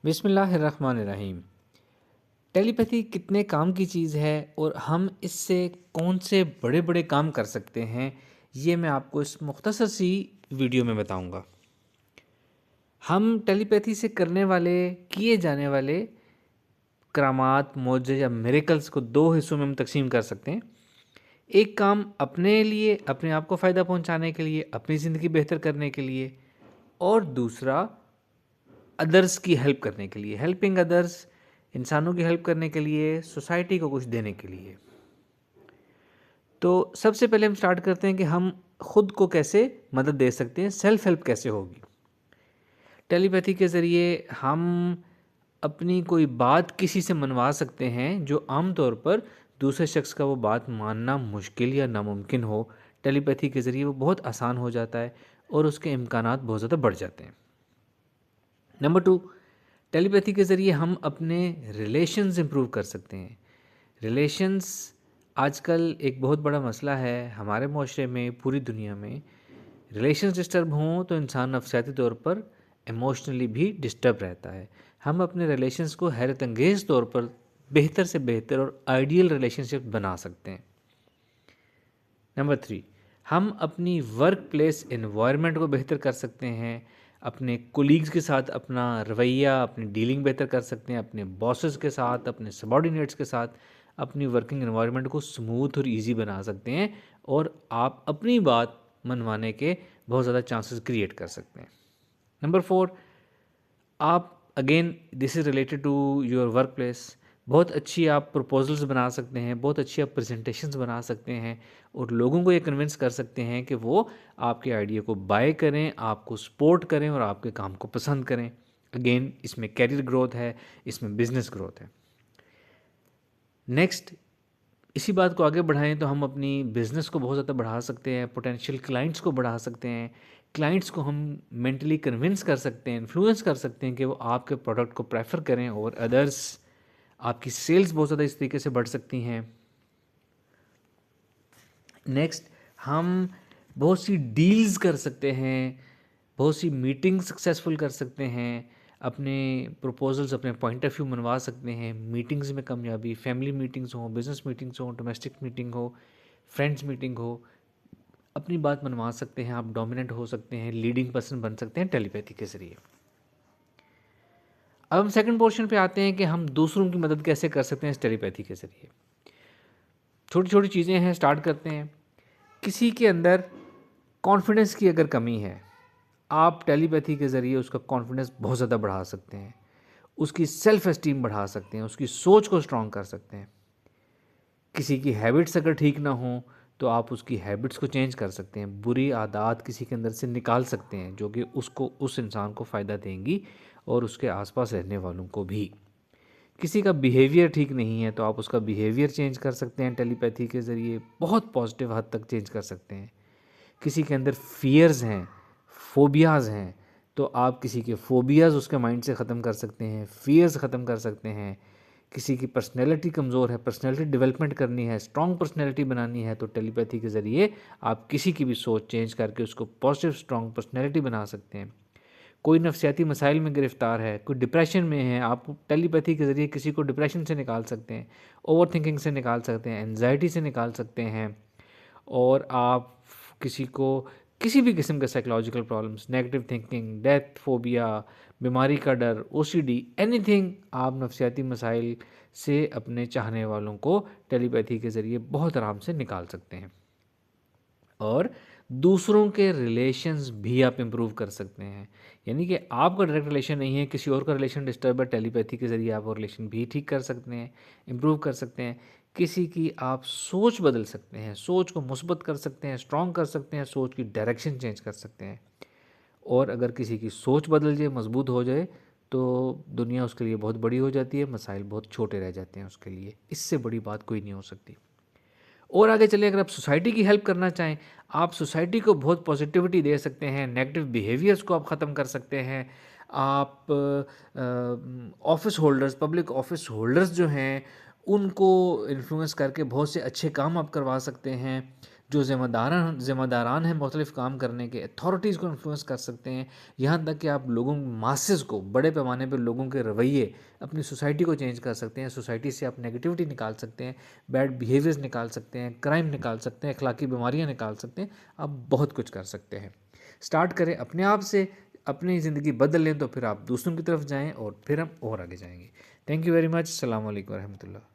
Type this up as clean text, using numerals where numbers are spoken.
बिस्मिल्लाहिर्रहमानिर्रहीम। टेलीपैथी कितने काम की चीज़ है और हम इससे कौन से बड़े बड़े काम कर सकते हैं, ये मैं आपको इस मुख्तसर सी वीडियो में बताऊंगा। हम टेलीपैथी से किए जाने वाले करामात, मोजे या मिरेकल्स को दो हिस्सों में हम तकसीम कर सकते हैं। एक काम अपने लिए, अपने आप को फ़ायदा पहुंचाने के लिए, अपनी ज़िंदगी बेहतर करने के लिए, और दूसरा अदर्स की हेल्प करने के लिए, हेल्पिंग अदर्स, इंसानों की हेल्प करने के लिए, सोसाइटी को कुछ देने के लिए। तो सबसे पहले हम स्टार्ट करते हैं कि हम खुद को कैसे मदद दे सकते हैं, सेल्फ हेल्प कैसे होगी। टेलीपैथी के ज़रिए हम अपनी कोई बात किसी से मनवा सकते हैं जो आम तौर पर दूसरे शख्स का वो बात मानना मुश्किल या नामुमकिन हो। टेलीपैथी के ज़रिए वो बहुत आसान हो जाता है और उसके इम्कानात बहुत ज़्यादा बढ़ जाते हैं। नंबर 2, टेलीपैथी के ज़रिए हम अपने रिलेशंस इम्प्रूव कर सकते हैं। रिलेशंस आजकल एक बहुत बड़ा मसला है हमारे माशरे में, पूरी दुनिया में। रिलेशंस डिस्टर्ब हों तो इंसान नफसियाती तौर पर इमोशनली भी डिस्टर्ब रहता है। हम अपने रिलेशंस को हैरत अंगेज़ तौर पर बेहतर से बेहतर और आइडियल रिलेशनशिप बना सकते हैं। नंबर 3, हम अपनी वर्क प्लेस इन्वायरमेंट को बेहतर कर सकते हैं। अपने कोलीग्स के साथ अपना रवैया, अपनी डीलिंग बेहतर कर सकते हैं। अपने बॉसेस के साथ, अपने सबॉर्डिनेट्स के साथ अपनी वर्किंग इन्वायरमेंट को स्मूथ और इजी बना सकते हैं और आप अपनी बात मनवाने के बहुत ज़्यादा चांसेस क्रिएट कर सकते हैं। नंबर 4, आप again this is related to your workplace. बहुत अच्छी आप प्रपोजल्स बना सकते हैं, बहुत अच्छी आप प्रेजेंटेशंस बना सकते हैं और लोगों को ये कन्विंस कर सकते हैं कि वो आपके आइडिया को बाय करें, आपको सपोर्ट करें और आपके काम को पसंद करें। अगेन इसमें कैरियर ग्रोथ है, इसमें बिजनेस ग्रोथ है। नेक्स्ट, इसी बात को आगे बढ़ाएं तो हम अपनी बिज़नेस को बहुत ज़्यादा बढ़ा सकते हैं, पोटेंशियल क्लाइंट्स को बढ़ा सकते हैं। क्लाइंट्स को हम मेंटली कन्विंस कर सकते हैं, इन्फ्लुएंस कर सकते हैं कि वो आपके प्रोडक्ट को प्रेफर करें और अदर्स। आपकी सेल्स बहुत ज़्यादा इस तरीके से बढ़ सकती हैं। नेक्स्ट, हम बहुत सी डील्स कर सकते हैं, बहुत सी मीटिंग सक्सेसफुल कर सकते हैं, अपने प्रपोजल्स, अपने पॉइंट ऑफ व्यू मनवा सकते हैं। मीटिंग्स में कामयाबी, फैमिली मीटिंग्स हो, बिजनेस मीटिंग्स हो, डोमेस्टिक मीटिंग हो, फ्रेंड्स मीटिंग हो, अपनी बात मनवा सकते हैं। आप डोमिनेंट हो सकते हैं, लीडिंग पर्सन बन सकते हैं टेलीपैथी के ज़रिए। अब हम सेकंड पोर्शन पे आते हैं कि हम दूसरों की मदद कैसे कर सकते हैं इस टेलीपैथी के ज़रिए। छोटी छोटी चीज़ें हैं, स्टार्ट करते हैं। किसी के अंदर कॉन्फिडेंस की अगर कमी है, आप टेलीपैथी के ज़रिए उसका कॉन्फिडेंस बहुत ज़्यादा बढ़ा सकते हैं, उसकी सेल्फ एस्टीम बढ़ा सकते हैं, उसकी सोच को स्ट्रॉन्ग कर सकते हैं। किसी की हैबिट्स अगर ठीक ना हो तो आप उसकी हैबिट्स को चेंज कर सकते हैं। बुरी आदत किसी के अंदर से निकाल सकते हैं जो कि उसको, उस इंसान को फ़ायदा देंगी और उसके आसपास रहने वालों को भी। किसी का बिहेवियर ठीक नहीं है तो आप उसका बिहेवियर चेंज कर सकते हैं टेलीपैथी के ज़रिए, बहुत पॉजिटिव हद तक चेंज कर सकते हैं। किसी के अंदर फियर्स हैं, फोबियाज़ हैं, तो आप किसी के फोबियाज़ उसके माइंड से ख़त्म कर सकते हैं, फियर्स ख़त्म कर सकते हैं। किसी की पर्सनैलिटी कमज़ोर है, पर्सनैलिटी डेवलपमेंट करनी है, स्ट्रॉन्ग पर्सनैलिटी बनानी है, तो टेलीपैथी के ज़रिए आप किसी की भी सोच चेंज करके उसको पॉजिटिव स्ट्रॉन्ग पर्सनैलिटी बना सकते हैं। कोई नफसियाती मसाइल में गिरफ़्तार है, कोई डिप्रेशन में है, आप टेलीपैथी के ज़रिए किसी को डिप्रेशन से निकाल सकते हैं, ओवर थिंकिंग से निकाल सकते हैं, एनजाइटी से निकाल सकते हैं। और आप किसी को किसी भी किस्म के psychological problems, negative thinking, death phobia, बीमारी का डर, ओसीडी, एनीथिंग, आप नफसियाती मसाइल से अपने चाहने वालों को टेलीपैथी के ज़रिए बहुत आराम से निकाल सकते हैं। और दूसरों के रिलेशंस भी आप इम्प्रूव कर सकते हैं। यानी कि आपका डायरेक्ट रिलेशन नहीं है, किसी और का रिलेशन डिस्टर्ब है, टेलीपैथी के ज़रिए आप वो रिलेशन भी ठीक कर सकते हैं, इम्प्रूव कर सकते हैं। किसी की आप सोच बदल सकते हैं, सोच को मुस्बत कर सकते हैं, स्ट्रॉन्ग कर सकते हैं, सोच की डायरेक्शन चेंज कर सकते हैं। और अगर किसी की सोच बदल जाए, मजबूत हो जाए, तो दुनिया उसके लिए बहुत बड़ी हो जाती है, मसाइल बहुत छोटे रह जाते हैं उसके लिए। इससे बड़ी बात कोई नहीं हो सकती। और आगे चलिए, अगर आप सोसाइटी की हेल्प करना चाहें, आप सोसाइटी को बहुत पॉजिटिविटी दे सकते हैं, नेगेटिव बिहेवियर्स को आप ख़त्म कर सकते हैं। आप office holders, public office holders जो हैं, उनको इन्फ्लुएंस करके बहुत से अच्छे काम आप करवा सकते हैं। जो ज़िम्मेदारान हैं मुख्तलिफ़ काम करने के, अथॉरिटीज़ को इन्फ्लुएंस कर सकते हैं। यहाँ तक कि आप लोगों मासेस को, बड़े पैमाने पर लोगों के रवैये, अपनी सोसाइटी को चेंज कर सकते हैं। सोसाइटी से आप नेगेटिविटी निकाल सकते हैं, बैड बिहेवियर्स निकाल सकते हैं, क्राइम निकाल सकते हैं, अखलाकी बीमारियाँ निकाल सकते हैं। आप बहुत कुछ कर सकते हैं। स्टार्ट करें अपने आप से, अपनी ज़िंदगी बदल लें तो फिर आप दूसरों की तरफ जाएँ और फिर हम और आगे जाएंगे। Thank you very much. अस्सलाम वालेकुम रहमतुल्लाह।